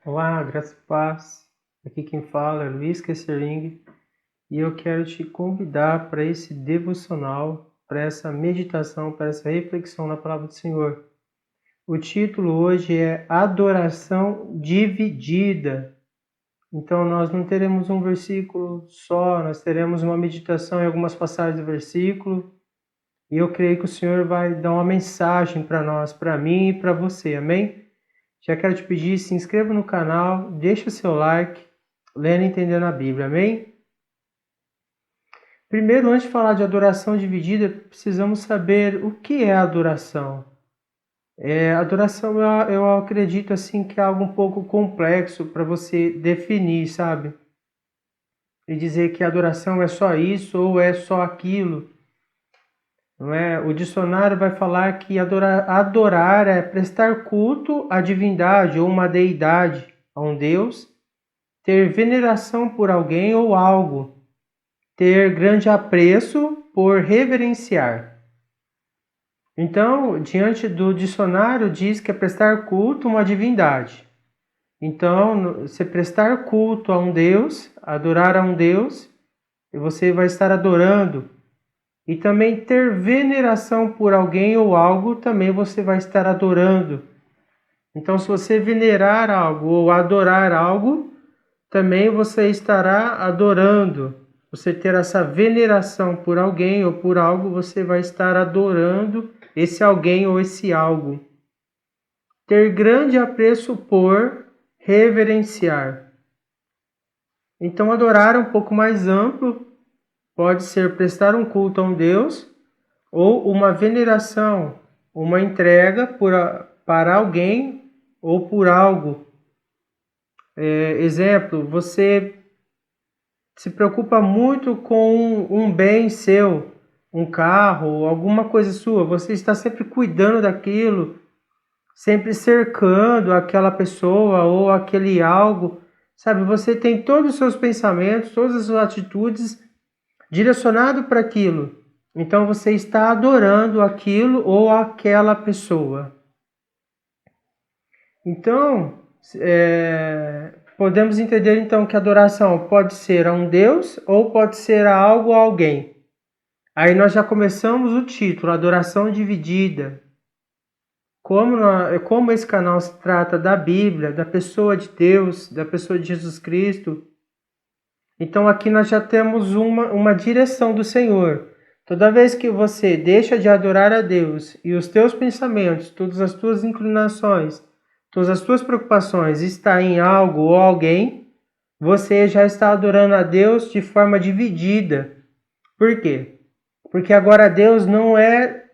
Olá, graça e paz. Aqui quem fala é Luiz Kessering e eu quero te convidar para esse devocional, para essa meditação, para essa reflexão na palavra do Senhor. O título hoje é Adoração Dividida. Então nós não teremos um versículo só, nós teremos uma meditação em algumas passagens do versículo e eu creio que o Senhor vai dar uma mensagem para nós, para mim e para você, amém? Já quero te pedir, se inscreva no canal, deixa o seu like, lendo e entendendo a Bíblia, amém? Primeiro, antes de falar de adoração dividida, precisamos saber o que é adoração. Adoração, eu acredito assim que é algo um pouco complexo para você definir, sabe? E dizer que adoração é só isso ou é só aquilo. Não é? O dicionário vai falar que adorar é prestar culto à divindade ou uma deidade, a um Deus, ter veneração por alguém ou algo, ter grande apreço por reverenciar. Então, diante do dicionário, diz que é prestar culto a uma divindade. Então, se prestar culto a um Deus, adorar a um Deus, você vai estar adorando. E também ter veneração por alguém ou algo, também você vai estar adorando. Então, se você venerar algo ou adorar algo, também você estará adorando. Você ter essa veneração por alguém ou por algo, você vai estar adorando esse alguém ou esse algo. Ter grande apreço por reverenciar. Então, adorar é um pouco mais amplo. Pode ser prestar um culto a um Deus ou uma veneração, uma entrega para alguém ou por algo. Exemplo, você se preocupa muito com um bem seu, um carro, alguma coisa sua. Você está sempre cuidando daquilo, sempre cercando aquela pessoa ou aquele algo. Sabe, você tem todos os seus pensamentos, todas as suas atitudes direcionado para aquilo. Então você está adorando aquilo ou aquela pessoa. Então, podemos entender então que a adoração pode ser a um Deus ou pode ser a algo ou a alguém. Aí nós já começamos o título, Adoração Dividida. Como esse canal se trata da Bíblia, da pessoa de Deus, da pessoa de Jesus Cristo, então aqui nós já temos uma direção do Senhor. Toda vez que você deixa de adorar a Deus e os teus pensamentos, todas as tuas inclinações, todas as tuas preocupações está em algo ou alguém, você já está adorando a Deus de forma dividida. Por quê? Porque agora Deus não é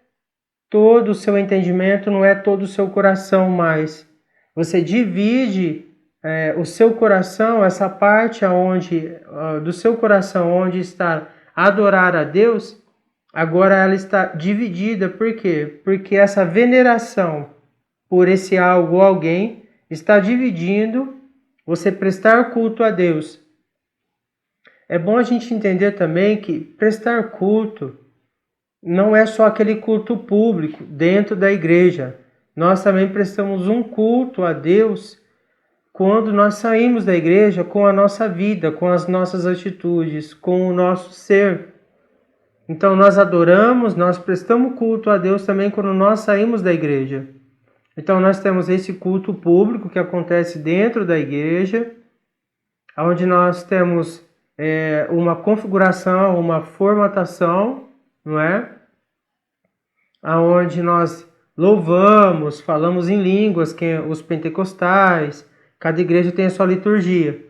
todo o seu entendimento, não é todo o seu coração mais. Você divide o seu coração, essa parte do seu coração onde está adorar a Deus, agora ela está dividida. Por quê? Porque essa veneração por esse algo ou alguém está dividindo você prestar culto a Deus. É bom a gente entender também que prestar culto não é só aquele culto público dentro da igreja. Nós também prestamos um culto a Deus quando nós saímos da igreja com a nossa vida, com as nossas atitudes, com o nosso ser. Então nós adoramos, nós prestamos culto a Deus também quando nós saímos da igreja. Então nós temos esse culto público que acontece dentro da igreja, onde nós temos uma configuração, uma formatação, não é? Onde nós louvamos, falamos em línguas, os pentecostais, cada igreja tem a sua liturgia.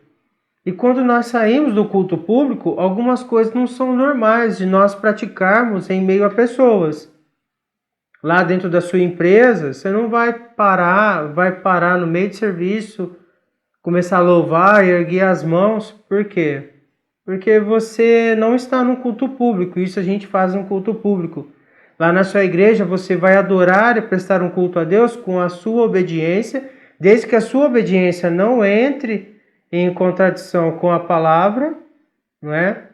E quando nós saímos do culto público, algumas coisas não são normais de nós praticarmos em meio a pessoas. Lá dentro da sua empresa, você não vai parar no meio de serviço, começar a louvar e erguer as mãos. Por quê? Porque você não está no culto público. Isso a gente faz no culto público. Lá na sua igreja, você vai adorar e prestar um culto a Deus com a sua obediência, desde que a sua obediência não entre em contradição com a palavra, não é?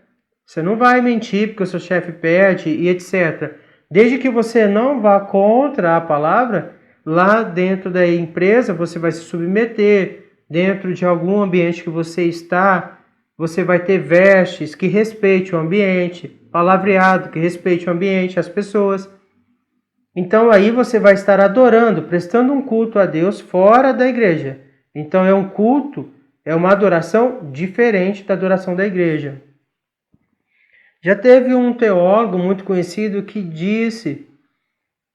Você não vai mentir porque o seu chefe pede e etc. Desde que você não vá contra a palavra, lá dentro da empresa você vai se submeter, dentro de algum ambiente que você está, você vai ter vestes que respeitem o ambiente, palavreado que respeite o ambiente, as pessoas. Então aí você vai estar adorando, prestando um culto a Deus fora da igreja. Então é um culto, é uma adoração diferente da adoração da igreja. Já teve um teólogo muito conhecido que disse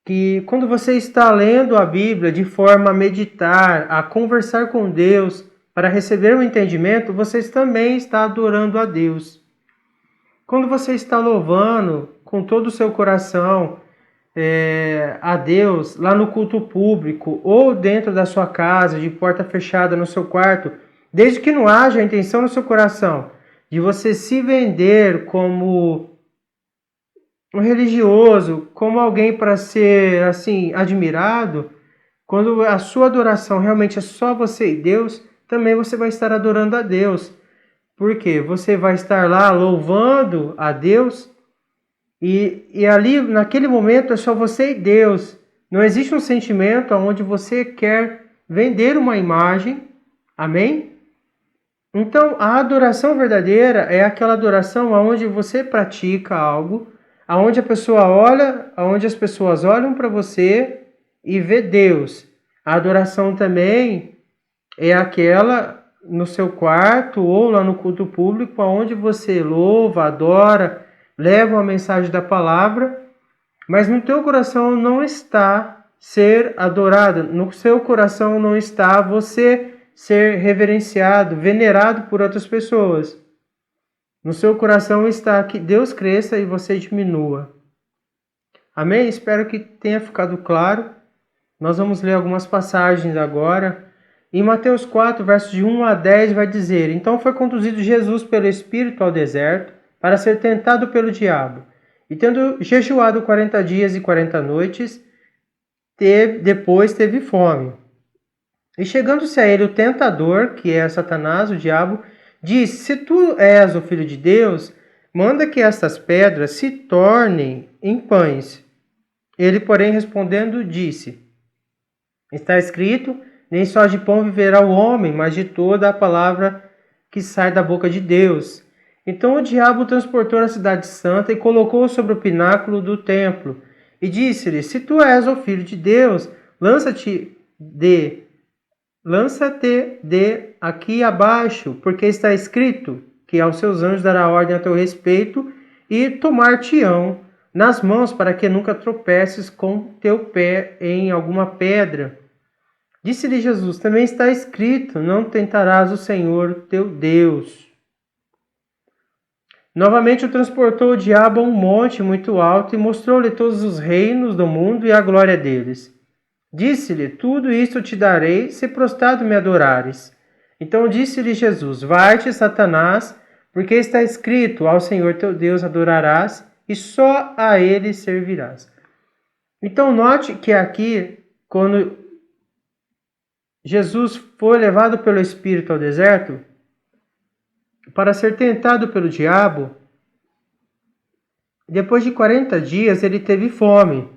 que quando você está lendo a Bíblia de forma a meditar, a conversar com Deus, para receber um entendimento, você também está adorando a Deus. Quando você está louvando com todo o seu coração a Deus, lá no culto público, ou dentro da sua casa, de porta fechada no seu quarto, desde que não haja a intenção no seu coração de você se vender como um religioso, como alguém para ser assim admirado, quando a sua adoração realmente é só você e Deus, também você vai estar adorando a Deus. Porque você vai estar lá louvando a Deus e ali, naquele momento, é só você e Deus. Não existe um sentimento onde você quer vender uma imagem. Amém? Então, a adoração verdadeira é aquela adoração onde você pratica algo, aonde a pessoa olha, aonde as pessoas olham para você e vê Deus. A adoração também é aquela no seu quarto ou lá no culto público, onde você louva, adora, leva a mensagem da palavra, mas no teu coração não está ser adorado, no seu coração não está você ser reverenciado, venerado por outras pessoas. No seu coração está que Deus cresça e você diminua. Amém? Espero que tenha ficado claro. Nós vamos ler algumas passagens agora. Em Mateus 4, versos de 1 a 10, vai dizer: Então foi conduzido Jesus pelo Espírito ao deserto, para ser tentado pelo diabo. E tendo jejuado 40 dias e 40 noites, depois teve fome. E chegando-se a ele o tentador, que é Satanás, o diabo, disse: Se tu és o Filho de Deus, manda que estas pedras se tornem em pães. Ele, porém, respondendo, disse: Está escrito, nem só de pão viverá o homem, mas de toda a palavra que sai da boca de Deus. Então o diabo transportou a cidade santa e colocou-o sobre o pináculo do templo. E disse-lhe: Se tu és o Filho de Deus, lança-te de aqui abaixo, porque está escrito que aos seus anjos dará ordem a teu respeito e tomar-te-ão nas mãos para que nunca tropeces com teu pé em alguma pedra. Disse-lhe Jesus: Também está escrito: Não tentarás o Senhor teu Deus. Novamente o transportou o diabo a um monte muito alto e mostrou-lhe todos os reinos do mundo e a glória deles. Disse-lhe: Tudo isto te darei, se prostrado me adorares. Então disse-lhe Jesus: Vai-te, Satanás, porque está escrito: Ao Senhor teu Deus adorarás e só a ele servirás. Então note que aqui, quando Jesus foi levado pelo Espírito ao deserto para ser tentado pelo diabo, depois de 40 dias ele teve fome.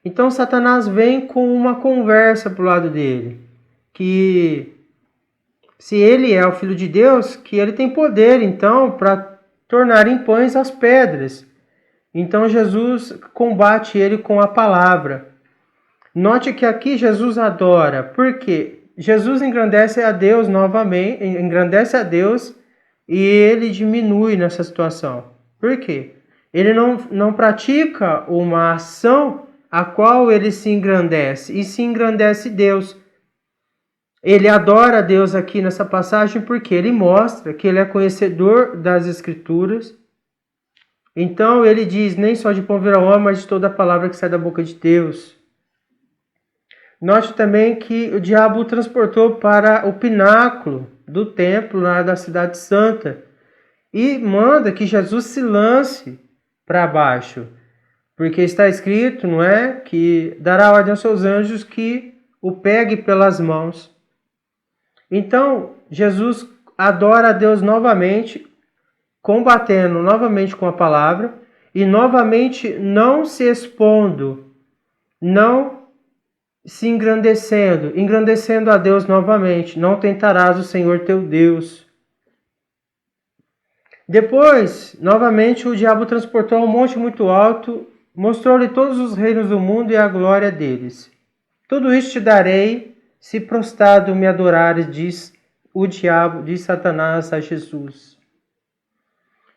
Então Satanás vem com uma conversa para o lado dele, que se ele é o Filho de Deus, que ele tem poder então para tornar em pães as pedras. Então Jesus combate ele com a palavra. Note que aqui Jesus adora, porque Jesus engrandece a Deus novamente, engrandece a Deus e ele diminui nessa situação. Por quê? Ele não pratica uma ação a qual ele se engrandece, e se engrandece Deus. Ele adora a Deus aqui nessa passagem porque ele mostra que ele é conhecedor das Escrituras. Então ele diz: Nem só de pão virá o homem, mas de toda a palavra que sai da boca de Deus. Note também que o diabo o transportou para o pináculo do templo lá da cidade santa e manda que Jesus se lance para baixo, porque está escrito, não é, que dará ordem aos seus anjos que o pegue pelas mãos. Então Jesus adora a Deus novamente, combatendo novamente com a palavra e novamente não se expondo, não se engrandecendo a Deus novamente. Não tentarás o Senhor teu Deus. Depois, novamente, o diabo transportou a um monte muito alto, mostrou-lhe todos os reinos do mundo e a glória deles. Tudo isso te darei, se prostrado me adorares, diz o diabo, diz Satanás a Jesus.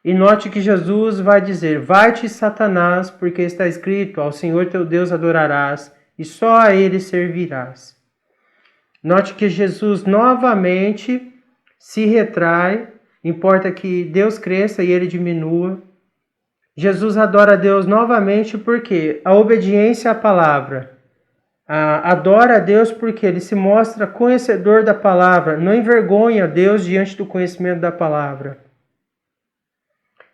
E note que Jesus vai dizer: vai-te, Satanás, porque está escrito: ao Senhor teu Deus adorarás, e só a ele servirás. Note que Jesus novamente se retrai, importa que Deus cresça e ele diminua. Jesus adora a Deus novamente porque a obediência à palavra. Adora a Deus porque ele se mostra conhecedor da palavra, não envergonha Deus diante do conhecimento da palavra.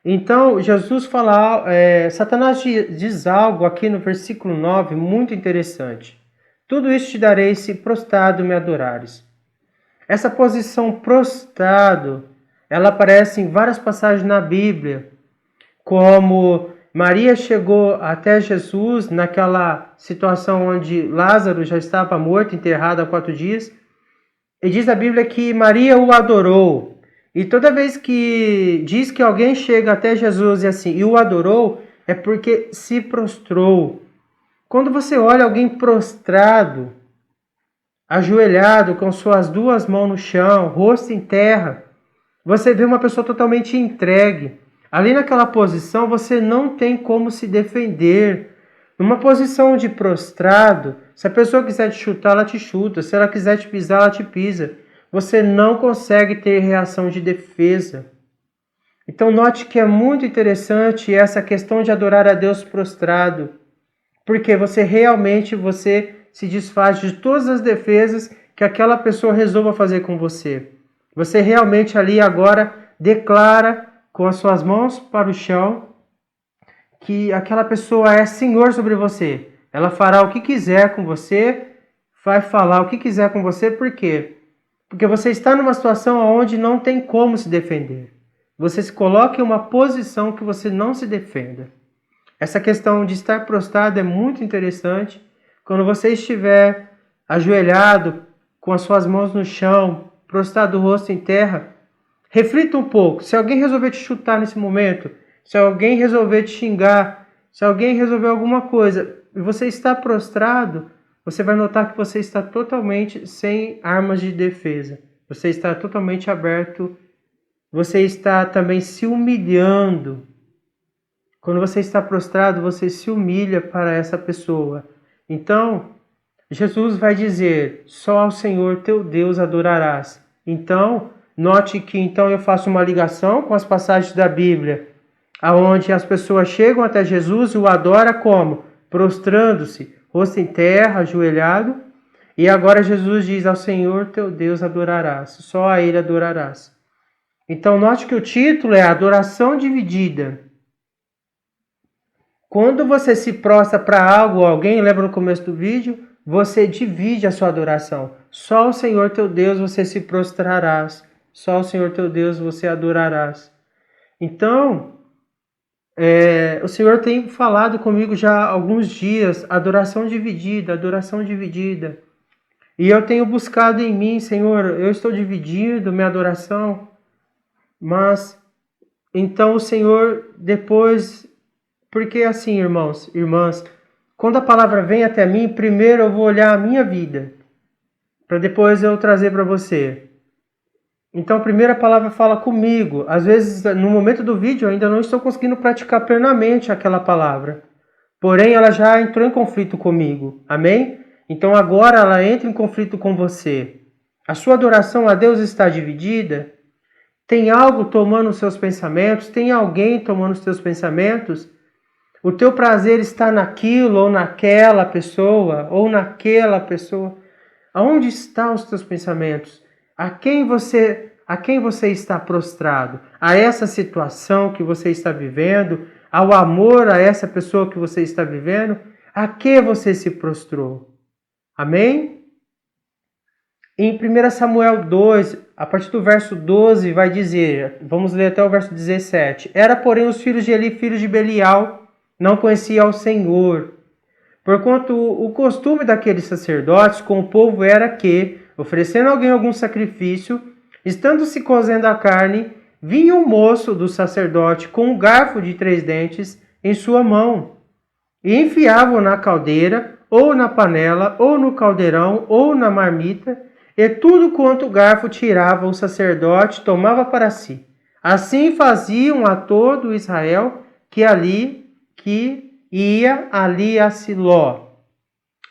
Então, Jesus fala, Satanás diz algo aqui no versículo 9 muito interessante. Tudo isso te darei se prostrado me adorares. Essa posição prostrado, ela aparece em várias passagens na Bíblia, como Maria chegou até Jesus naquela situação onde Lázaro já estava morto, enterrado há 4 dias, e diz a Bíblia que Maria o adorou. E toda vez que diz que alguém chega até Jesus e o adorou, é porque se prostrou. Quando você olha alguém prostrado, ajoelhado, com suas 2 mãos no chão, rosto em terra, você vê uma pessoa totalmente entregue. Ali naquela posição, você não tem como se defender. Numa posição de prostrado, se a pessoa quiser te chutar, ela te chuta. Se ela quiser te pisar, ela te pisa. Você não consegue ter reação de defesa. Então note que é muito interessante essa questão de adorar a Deus prostrado, porque você se desfaz de todas as defesas que aquela pessoa resolva fazer com você. Você realmente ali agora declara com as suas mãos para o chão que aquela pessoa é senhor sobre você. Ela fará o que quiser com você, vai falar o que quiser com você, por quê? Porque você está numa situação onde não tem como se defender. Você se coloca em uma posição que você não se defenda. Essa questão de estar prostrado é muito interessante. Quando você estiver ajoelhado, com as suas mãos no chão, prostrado o rosto em terra, reflita um pouco. Se alguém resolver te chutar nesse momento, se alguém resolver te xingar, se alguém resolver alguma coisa, e você está prostrado, você vai notar que você está totalmente sem armas de defesa. Você está totalmente aberto. Você está também se humilhando. Quando você está prostrado, você se humilha para essa pessoa. Então, Jesus vai dizer: só ao Senhor teu Deus adorarás. Então, note que eu faço uma ligação com as passagens da Bíblia, aonde as pessoas chegam até Jesus e o adoram como? Prostrando-se, rosto em terra, ajoelhado. E agora Jesus diz: ao Senhor teu Deus adorarás, só a Ele adorarás. Então note que o título é Adoração Dividida. Quando você se prostra para algo ou alguém, lembra no começo do vídeo? Você divide a sua adoração. Só ao Senhor teu Deus você se prostrarás. Só ao Senhor teu Deus você adorarás. Então, o Senhor tem falado comigo já há alguns dias, adoração dividida, adoração dividida. E eu tenho buscado em mim, Senhor, eu estou dividindo minha adoração, mas então o Senhor depois, porque assim, irmãos, irmãs, quando a palavra vem até mim, primeiro eu vou olhar a minha vida, para depois eu trazer para você. Então a primeira palavra fala comigo. Às vezes, no momento do vídeo, eu ainda não estou conseguindo praticar plenamente aquela palavra. Porém, ela já entrou em conflito comigo. Amém? Então agora ela entra em conflito com você. A sua adoração a Deus está dividida? Tem algo tomando os seus pensamentos? Tem alguém tomando os seus pensamentos? O teu prazer está naquilo ou naquela pessoa? Ou naquela pessoa? Aonde estão os teus pensamentos? A quem você está prostrado? A essa situação que você está vivendo? Ao amor a essa pessoa que você está vivendo? A que você se prostrou? Amém? Em 1 Samuel 2, a partir do verso 12, vai dizer, vamos ler até o verso 17. Era, porém, os filhos de Eli, filhos de Belial, não conheciam ao Senhor. porquanto o costume daqueles sacerdotes com o povo era que, oferecendo a alguém algum sacrifício, estando se cozendo a carne, vinha o moço do sacerdote com um garfo de 3 dentes em sua mão, e enfiava-o na caldeira, ou na panela, ou no caldeirão, ou na marmita, e tudo quanto o garfo tirava o sacerdote tomava para si. Assim faziam a todo Israel que ia ali a Siló.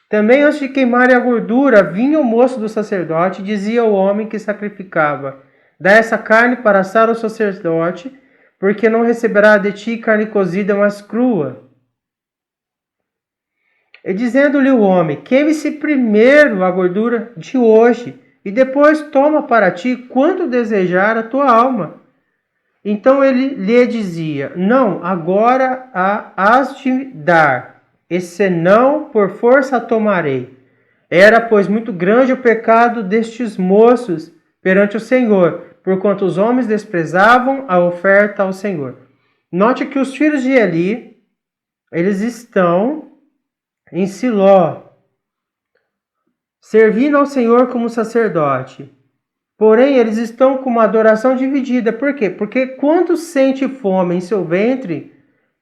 Também antes de queimarem a gordura, vinha o moço do sacerdote e dizia ao homem que sacrificava: dá essa carne para assar ao sacerdote, porque não receberá de ti carne cozida, mas crua. E dizendo-lhe o homem: queime-se primeiro a gordura de hoje, e depois toma para ti quanto desejar a tua alma. Então ele lhe dizia: não, agora hás de dar, e senão por força a tomarei. Era, pois, muito grande o pecado destes moços perante o Senhor, porquanto os homens desprezavam a oferta ao Senhor. Note que os filhos de Eli, eles estão em Siló, servindo ao Senhor como sacerdote. Porém, eles estão com uma adoração dividida. Por quê? Porque quando sente fome em seu ventre,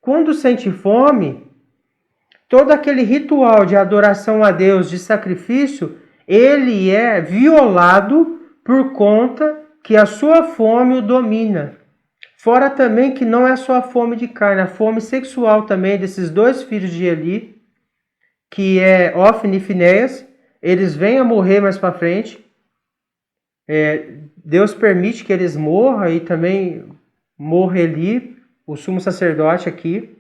quando sente fome, todo aquele ritual de adoração a Deus, de sacrifício, ele é violado por conta que a sua fome o domina. Fora também que não é só a fome de carne, a fome sexual também desses 2 filhos de Eli, que é Ofni e Finéias, eles vêm a morrer mais para frente. Deus permite que eles morram e também morre Eli, o sumo sacerdote aqui.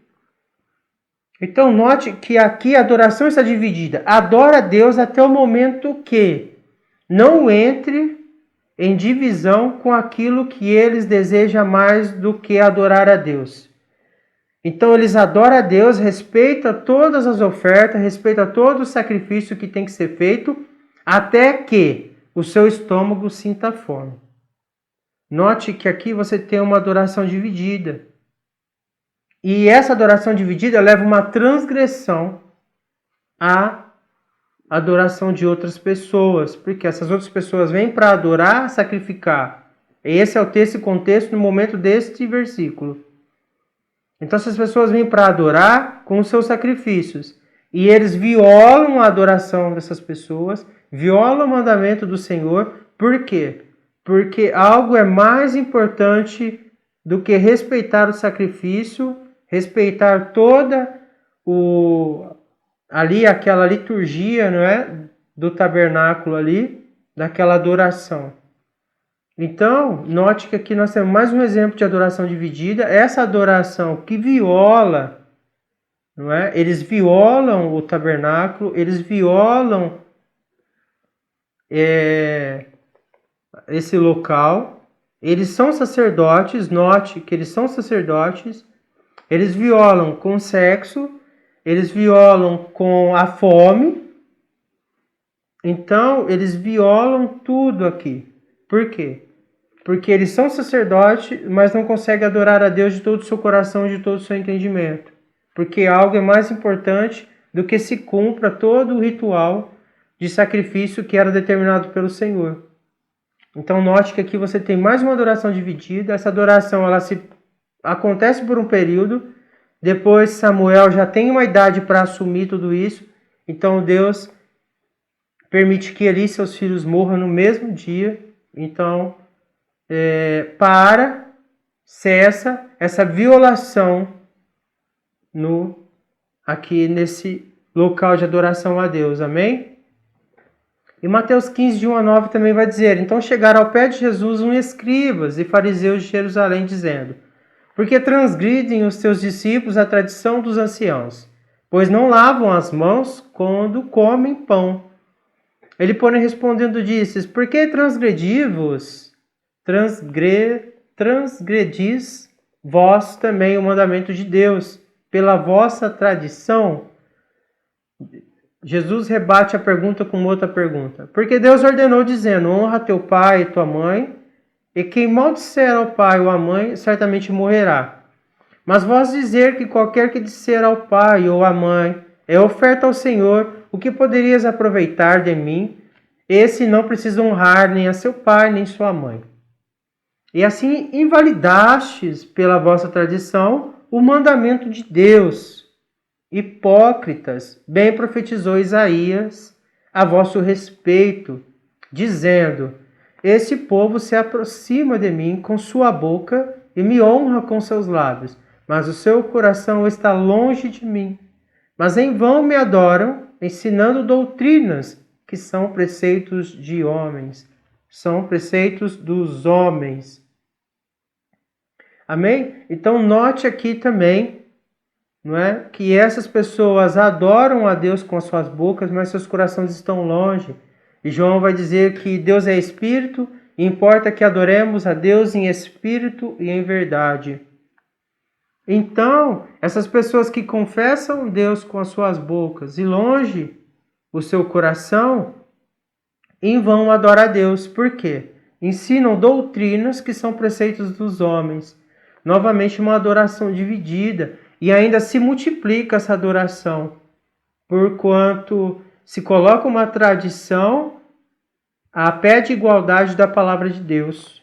Então note que aqui a adoração está dividida. Adora a Deus até o momento que não entre em divisão com aquilo que eles desejam mais do que adorar a Deus. Então eles adoram a Deus, respeitam todas as ofertas, respeitam todo o sacrifício que tem que ser feito, até que o seu estômago sinta fome. Note que aqui você tem uma adoração dividida. E essa adoração dividida leva uma transgressão à adoração de outras pessoas, porque essas outras pessoas vêm para adorar, sacrificar. Esse é o texto e contexto no momento deste versículo. Então essas pessoas vêm para adorar com os seus sacrifícios. E eles violam a adoração dessas pessoas, violam o mandamento do Senhor. Por quê? Porque algo é mais importante do que respeitar o sacrifício, respeitar toda aquela liturgia, não é? Do tabernáculo ali, daquela adoração. Então, note que aqui nós temos mais um exemplo de adoração dividida. Essa adoração que viola, não é? Eles violam o tabernáculo, eles violam esse local. Eles são sacerdotes, note que eles são sacerdotes. Eles violam com sexo, eles violam com a fome. Então, eles violam tudo aqui. Por quê? Porque eles são sacerdotes, mas não conseguem adorar a Deus de todo o seu coração e de todo o seu entendimento. Porque algo é mais importante do que se cumpra todo o ritual de sacrifício que era determinado pelo Senhor. Então note que aqui você tem mais uma adoração dividida. Essa adoração acontece por um período. Depois Samuel já tem uma idade para assumir tudo isso. Então Deus permite que Eli e seus filhos morram no mesmo dia. Então cessa essa violação aqui nesse local de adoração a Deus. Amém? E Mateus 15, de 1 a 9 também vai dizer: então chegaram ao pé de Jesus escribas e fariseus de Jerusalém, dizendo: porque transgridem os teus discípulos a tradição dos anciãos, pois não lavam as mãos quando comem pão. Ele, porém, respondendo, disse: por que transgredis vós também o mandamento de Deus, pela vossa tradição? Jesus rebate a pergunta com outra pergunta. Porque Deus ordenou, dizendo: honra teu pai e tua mãe, e quem maldisser ao pai ou à mãe, certamente morrerá. Mas vós dizer que qualquer que disser ao pai ou à mãe, é oferta ao Senhor. O que poderias aproveitar de mim? Esse não precisa honrar nem a seu pai, nem sua mãe. E assim invalidastes pela vossa tradição o mandamento de Deus. Hipócritas, bem profetizou Isaías a vosso respeito, dizendo: esse povo se aproxima de mim com sua boca e me honra com seus lábios, mas o seu coração está longe de mim. Mas em vão me adoram, ensinando doutrinas que são preceitos de homens, são preceitos dos homens. Amém? Então note aqui também, não é, que essas pessoas adoram a Deus com as suas bocas, mas seus corações estão longe. E João vai dizer que Deus é espírito e importa que adoremos a Deus em espírito e em verdade. Então, essas pessoas que confessam Deus com as suas bocas e longe o seu coração, em vão adoram a Deus. Por quê? Ensinam doutrinas que são preceitos dos homens. Novamente, uma adoração dividida. E ainda se multiplica essa adoração, porquanto se coloca uma tradição a pé de igualdade da palavra de Deus.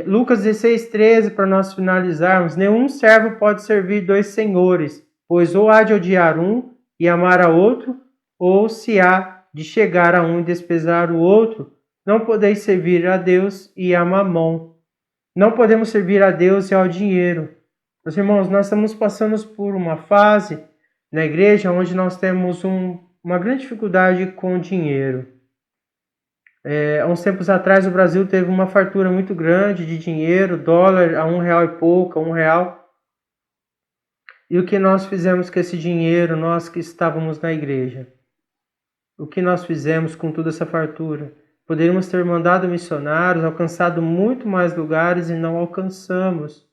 Lucas 16:13, para nós finalizarmos: nenhum servo pode servir dois senhores, pois ou há de odiar um e amar a outro, ou se há de chegar a um e desprezar o outro. Não podeis servir a Deus e a Mamon. Não podemos servir a Deus e ao dinheiro. Meus irmãos, nós estamos passando por uma fase na igreja onde nós temos uma grande dificuldade com dinheiro. Há uns tempos atrás o Brasil teve uma fartura muito grande de dinheiro, dólar a R$1 e pouco, a R$1. E o que nós fizemos com esse dinheiro, nós que estávamos na igreja? O que nós fizemos com toda essa fartura? Poderíamos ter mandado missionários, alcançado muito mais lugares e não alcançamos.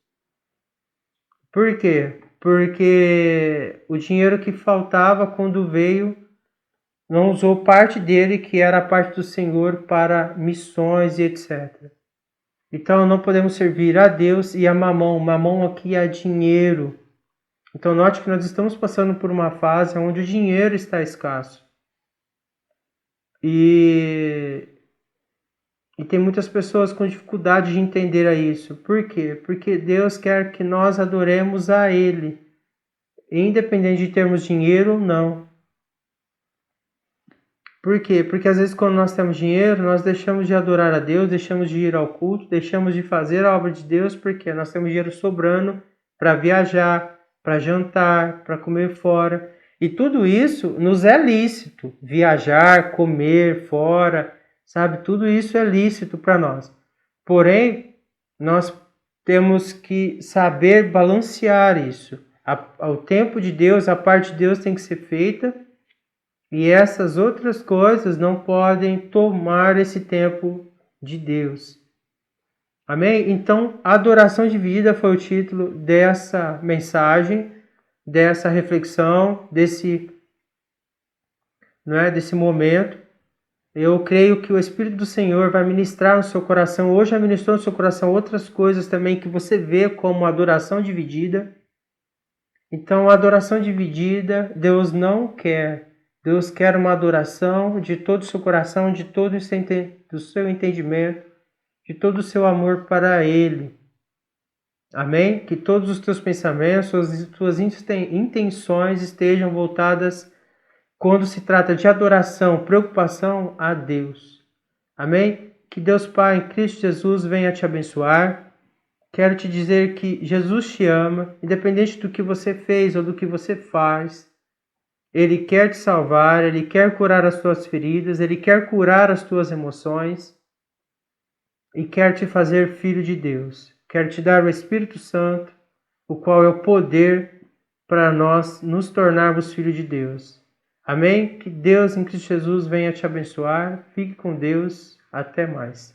Por quê? Porque o dinheiro que faltava quando veio, não usou parte dele, que era a parte do Senhor, para missões e etc. Então não podemos servir a Deus e a Mamon. Mamon aqui é dinheiro. Então note que nós estamos passando por uma fase onde o dinheiro está escasso. E tem muitas pessoas com dificuldade de entender isso. Por quê? Porque Deus quer que nós adoremos a Ele, independente de termos dinheiro ou não. Por quê? Porque às vezes quando nós temos dinheiro, nós deixamos de adorar a Deus, deixamos de ir ao culto, deixamos de fazer a obra de Deus, porque nós temos dinheiro sobrando para viajar, para jantar, para comer fora. E tudo isso nos é lícito. Viajar, comer fora, sabe? Tudo isso é lícito para nós. Porém, nós temos que saber balancear isso. Ao tempo de Deus, a parte de Deus tem que ser feita. E essas outras coisas não podem tomar esse tempo de Deus. Amém? Então, adoração dividida foi o título dessa mensagem, dessa reflexão, desse momento. Eu creio que o Espírito do Senhor vai ministrar no seu coração. Hoje já ministrou no seu coração outras coisas também que você vê como adoração dividida. Então, a adoração dividida, Deus não quer. Deus quer uma adoração de todo o seu coração, de todo o seu entendimento, de todo o seu amor para Ele. Amém? Que todos os teus pensamentos, as tuas intenções estejam voltadas, quando se trata de adoração, preocupação, a Deus. Amém? Que Deus Pai, em Cristo Jesus, venha te abençoar. Quero te dizer que Jesus te ama, independente do que você fez ou do que você faz. Ele quer te salvar, Ele quer curar as tuas feridas, Ele quer curar as tuas emoções e quer te fazer filho de Deus. Quer te dar o Espírito Santo, o qual é o poder para nós nos tornarmos filhos de Deus. Amém? Que Deus em Cristo Jesus venha te abençoar. Fique com Deus. Até mais.